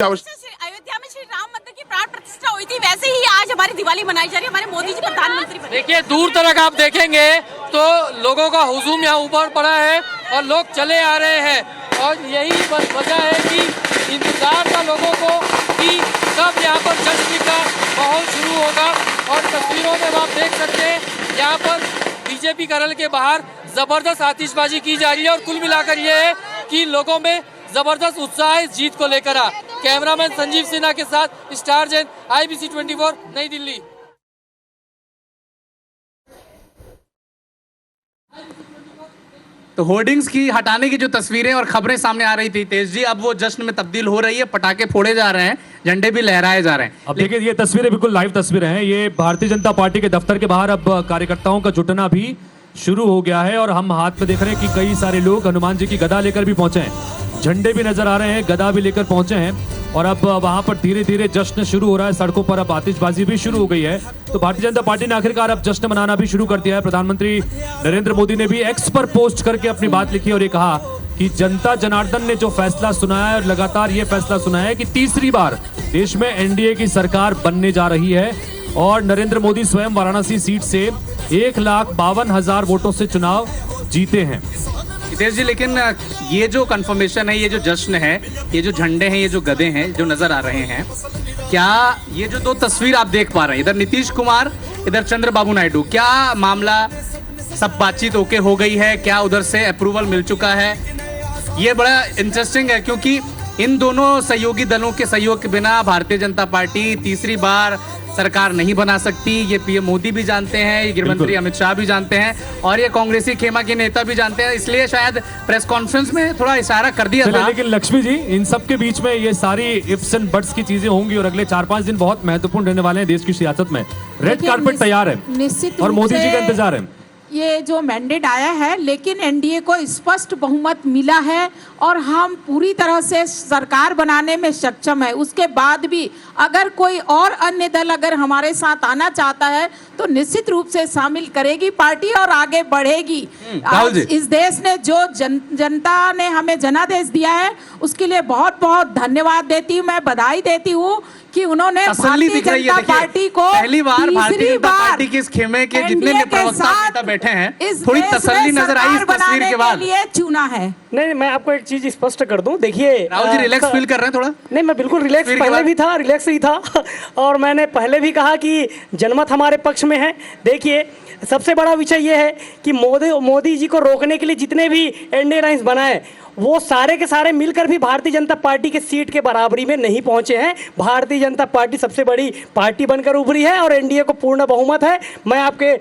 अयोध्या में श्री राम मंदिर की प्राण प्रतिष्ठा हुई थी, वैसे ही आज हमारी दिवाली मनाई जा रही है। हमारे मोदी जी प्रधानमंत्री बने। देखिए दूर तक आप देखेंगे तो लोगों का हुजूम यहाँ ऊपर पड़ा है और लोग चले आ रहे हैं और यही बस वजह है कि इंतजार था लोगों को कि कब यहाँ पर जश्न का माहौल शुरू होगा। और तस्वीरों में आप देख सकते हैं यहाँ पर बीजेपी कार्यालय के बाहर जबरदस्त आतिशबाजी की जा रही है और कुल मिलाकर ये है कि लोगों में जबरदस्त उत्साह है इस जीत को लेकर। कैमरामैन संजीव सिन्हा के साथ स्टार जैन, IBC 24, नई दिल्ली। तो होर्डिंग्स की हटाने की जो तस्वीरें और खबरें सामने आ रही थी तेज जी, अब वो जश्न में तब्दील हो रही है, पटाखे फोड़े जा रहे हैं, झंडे भी लहराए जा रहे हैं। अब देखिए ये तस्वीरें बिल्कुल लाइव तस्वीरें हैं। ये भारतीय जनता पार्टी के दफ्तर के बाहर अब कार्यकर्ताओं का जुटना भी शुरू हो गया है और हम हाथ में देख रहे हैं कि कई सारे लोग हनुमान जी की गदा लेकर भी पहुंचे हैं, झंडे भी नजर आ रहे हैं, गदा भी लेकर पहुंचे हैं और अब वहां पर धीरे धीरे जश्न शुरू हो रहा है। सड़कों पर अब आतिशबाजी भी शुरू हो गई है। तो भारतीय जनता पार्टी ने आखिरकार अब जश्न मनाना भी शुरू कर दिया है। प्रधानमंत्री नरेंद्र मोदी ने भी एक्स पर पोस्ट करके अपनी बात लिखी और ये कहा कि जनता जनार्दन ने जो फैसला सुनाया है और लगातार ये फैसला सुनाया है कि तीसरी बार देश में NDA की सरकार बनने जा रही है और नरेंद्र मोदी स्वयं वाराणसी सीट से 1,52,000 वोटों से चुनाव जीते हैं। हितेश जी, लेकिन ये जो कंफर्मेशन है, ये जो जश्न है, ये जो झंडे हैं, ये जो गदे हैं जो नजर आ रहे हैं, क्या ये जो दो तस्वीर आप देख पा रहे हैं, इधर नीतीश कुमार, इधर चंद्रबाबू नायडू, क्या मामला सब बातचीत ओके हो गई है? क्या उधर से अप्रूवल मिल चुका है? ये बड़ा इंटरेस्टिंग है क्योंकि इन दोनों सहयोगी दलों के सहयोग के बिना भारतीय जनता पार्टी तीसरी बार सरकार नहीं बना सकती। ये PM मोदी भी जानते हैं, ये गृह मंत्री अमित शाह भी जानते हैं और ये कांग्रेसी खेमा के नेता भी जानते हैं। इसलिए शायद प्रेस कॉन्फ्रेंस में थोड़ा इशारा कर दिया था। लेकिन लक्ष्मी जी, इन सब के बीच में ये सारी इफ्स एंड बट्स की चीजें होंगी और अगले 4-5 दिन बहुत महत्वपूर्ण रहने वाले हैं देश की सियासत में। रेड कार्पेट तैयार है निश्चित और मोदी जी का इंतजार है। ये जो मैंडेट आया है, लेकिन NDA को स्पष्ट बहुमत मिला है और हम पूरी तरह से सरकार बनाने में सक्षम है। उसके बाद भी अगर कोई और अन्य दल अगर हमारे साथ आना चाहता है तो निश्चित रूप से शामिल करेगी पार्टी और आगे बढ़ेगी। आज इस देश ने जो जनता ने हमें जनादेश दिया है उसके लिए बहुत बहुत धन्यवाद देती हूँ, मैं बधाई देती हूँ कि उन्होंने भारतीय जनता पार्टी को पहली बार भारतीय जनता पार्टी के इस खेमे के जितने नेता बैठे हैं, थोड़ी तसल्ली नजर आई इस तस्वीर के बाद लिए चुना है। नहीं, मैं आपको एक चीज स्पष्ट कर दूं। देखिए राहुल जी रिलैक्स फील कर रहे हैं थोड़ा? नहीं, मैं बिल्कुल रिलैक्स पहले भी था, रिलैक्स ही था और मैंने पहले भी कहा कि जनमत हमारे पक्ष में है। देखिए सबसे बड़ा विषय ये है कि मोदी जी को रोकने के लिए जितने भी NDA अलायंस बनाए वो सारे के सारे मिलकर भी भारतीय जनता पार्टी के सीट के बराबरी में नहीं पहुंचे हैं। भारतीय जनता पार्टी सबसे बड़ी पार्टी बनकर उभरी है और NDA को पूर्ण बहुमत है। मैं आपके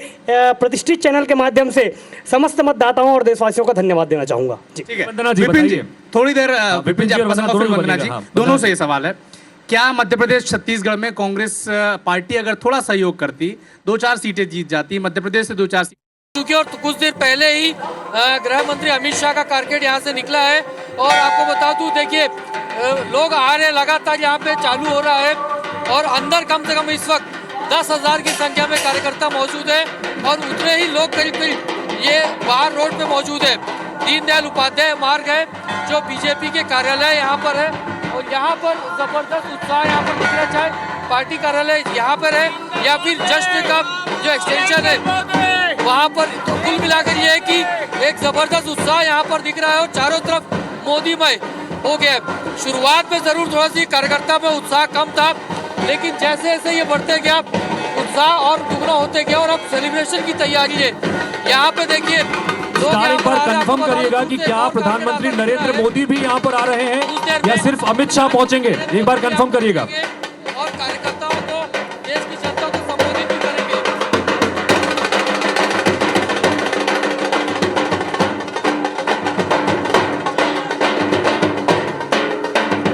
प्रतिष्ठित चैनल के माध्यम से समस्त मतदाताओं और देशवासियों का धन्यवाद देना चाहूंगा। ठीक है विपिन जी, थोड़ी देर विपिन जी, वंदना जी, दोनों से ये सवाल है, क्या मध्य प्रदेश छत्तीसगढ़ में कांग्रेस पार्टी अगर थोड़ा सहयोग करती 2-4 सीटें जीत जाती, मध्य प्रदेश से 2-4 सीटें? क्योंकि और कुछ देर पहले ही गृह मंत्री अमित शाह का कारकेड यहाँ से निकला है और आपको बता दूं, देखिए लोग आ रहे लगातार, यहाँ पे चालू हो रहा है और अंदर कम से कम इस वक्त 10,000 की संख्या में कार्यकर्ता मौजूद है और उतने ही लोग करीब ये बाहर रोड पे मौजूद है। दीनदयाल उपाध्याय मार्ग है जो BJP के कार्यालय यहाँ पर है और यहाँ पर जबरदस्त उत्साह यहाँ पर दिख रहा है, चाहे पार्टी कार्यालय यहाँ पर है या फिर जश्न का जो एक्सटेंशन है वहाँ पर। तो कुल मिलाकर ये है कि एक जबरदस्त उत्साह यहाँ पर दिख रहा है और चारों तरफ मोदीमय हो गया है। शुरुआत में जरूर थोड़ा सी कार्यकर्ता में उत्साह कम था, लेकिन जैसे जैसे ये बढ़ते गया उत्साह और दुगना होते गया और अब सेलिब्रेशन की तैयारी है। यहाँ पे देखिए एक बार कंफर्म करिएगा कि क्या प्रधानमंत्री नरेंद्र मोदी भी यहाँ पर आ रहे हैं या सिर्फ अमित शाह पहुंचेंगे? एक बार कंफर्म करिएगा। और कार्यकर्ताओं को, देश की जनता को संबोधित भी करेंगे।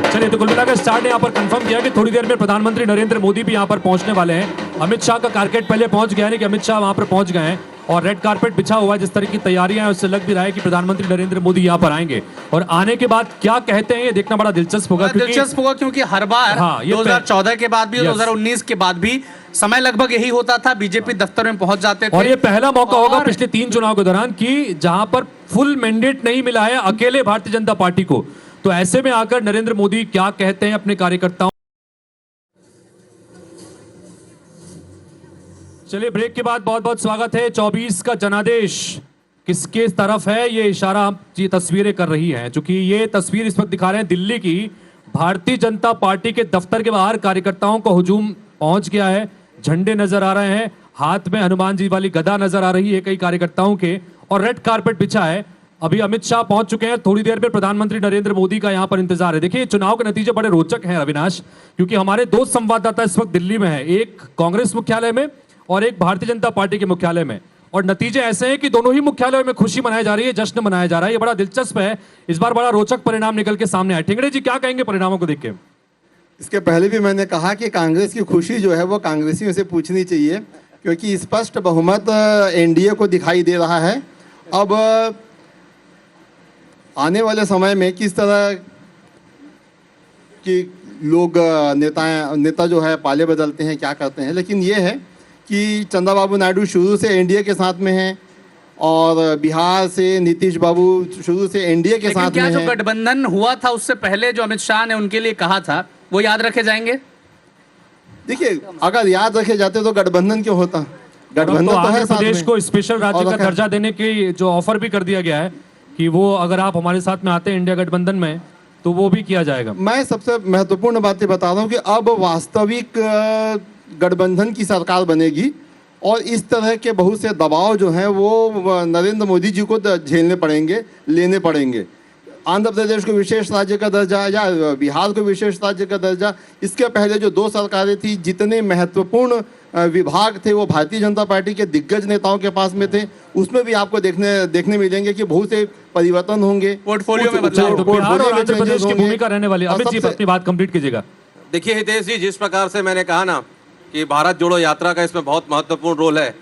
चलिए, तो कुल मिलाकर स्टार्ट ने यहाँ पर कंफर्म किया कि थोड़ी देर में प्रधानमंत्री नरेंद्र मोदी भी यहाँ पर पहुंचने वाले हैं। अमित शाह का कारकेट पहले पहुंच गया है कि अमित शाह वहां पर पहुंच गए हैं और रेड कारपेट बिछा हुआ है। जिस तरह की तैयारियां हैं उससे लग भी रहा है कि प्रधानमंत्री नरेंद्र मोदी यहाँ पर आएंगे और आने के बाद क्या कहते हैं ये देखना बड़ा दिलचस्प होगा। क्योंकि हर बार 2014 के बाद भी, 2019 के बाद भी समय लगभग यही होता था, बीजेपी दफ्तर में पहुंच जाते थे और ये पहला मौका होगा पिछले 3 चुनाव के दौरान कि जहां पर फुल मैंडेट नहीं मिला है अकेले भारतीय जनता पार्टी को, तो ऐसे में आकर नरेंद्र मोदी क्या कहते हैं अपने कार्यकर्ताओं। चलिए ब्रेक के बाद बहुत बहुत स्वागत है। 24 का जनादेश किसके तरफ है ये इशारा ये तस्वीरें कर रही हैं। चूंकि ये तस्वीर इस वक्त दिखा रहे हैं दिल्ली की, भारतीय जनता पार्टी के दफ्तर के बाहर कार्यकर्ताओं को हुजूम पहुंच गया है। झंडे नजर आ रहे हैं, हाथ में हनुमान जी वाली गदा नजर आ रही है कई कार्यकर्ताओं के, और रेड कारपेट बिछा है। अभी अमित शाह पहुंच चुके हैं, थोड़ी देर में प्रधानमंत्री नरेंद्र मोदी का यहां पर इंतजार है। देखिए चुनाव के नतीजे बड़े रोचक हैं अविनाश, क्योंकि हमारे दो संवाददाता इस वक्त दिल्ली में है, एक कांग्रेस मुख्यालय में और एक भारतीय जनता पार्टी के मुख्यालय में, और नतीजे ऐसे हैं कि दोनों ही मुख्यालयों में खुशी मनाई जा रही है, जश्न मनाया जा रहा है। ये बड़ा दिलचस्प है, इस बार बड़ा रोचक परिणाम निकल के सामने आए। ठिंगड़े जी क्या कहेंगे परिणामों को देख के? इसके पहले भी मैंने कहा कि कांग्रेस की खुशी जो है वो कांग्रेसियों से पूछनी चाहिए, क्योंकि स्पष्ट बहुमत एनडीए को दिखाई दे रहा है। अब आने वाले समय में किस तरह कि लोग नेता जो है पाले बदलते हैं, क्या करते हैं, लेकिन ये है कि चंद्रबाबू नायडू शुरू से एनडीए के साथ में हैं और बिहार से नीतीश बाबू शुरू से एनडीए के साथ क्या में जो हैं। गठबंधन हुआ था उससे पहले जो अमित शाह ने उनके लिए कहा था वो याद रखे जाएंगे? देखिए, अगर याद रखे जाते तो गठबंधन क्यों होता? गठबंधन तो तो है आंध्र साथ प्रदेश में। को स्पेशल राज्य और का रखा है। दर्जा देने की जो ऑफर भी कर दिया गया है कि वो अगर आप हमारे साथ में आते हैं इंडिया गठबंधन में तो वो भी किया जाएगा। मैं सबसे महत्वपूर्ण बातें बता रहा हूँ कि अब वास्तविक गठबंधन की सरकार बनेगी और इस तरह के बहुत से दबाव जो हैं वो नरेंद्र मोदी जी को झेलने पड़ेंगे, लेने पड़ेंगे। आंध्र प्रदेश को विशेष राज्य का दर्जा या बिहार को विशेष राज्य का दर्जा, इसके पहले जो दो सरकारें थी, जितने महत्वपूर्ण विभाग थे वो भारतीय जनता पार्टी के दिग्गज नेताओं के पास में थे, उसमें भी आपको देखने मिलेंगे कि बहुत से परिवर्तन होंगे, पोर्टफोलियो में कुछ- बदलाव। तो बिहार और आंध्र प्रदेश की भूमिका रहने वाली है। और अमित जी सबसे- अपनी बात कंप्लीट कीजिएगा। देखिए हितेश जी, जिस प्रकार से मैंने कहा ना कि भारत जोड़ो यात्रा का इसमें बहुत महत्वपूर्ण रोल है,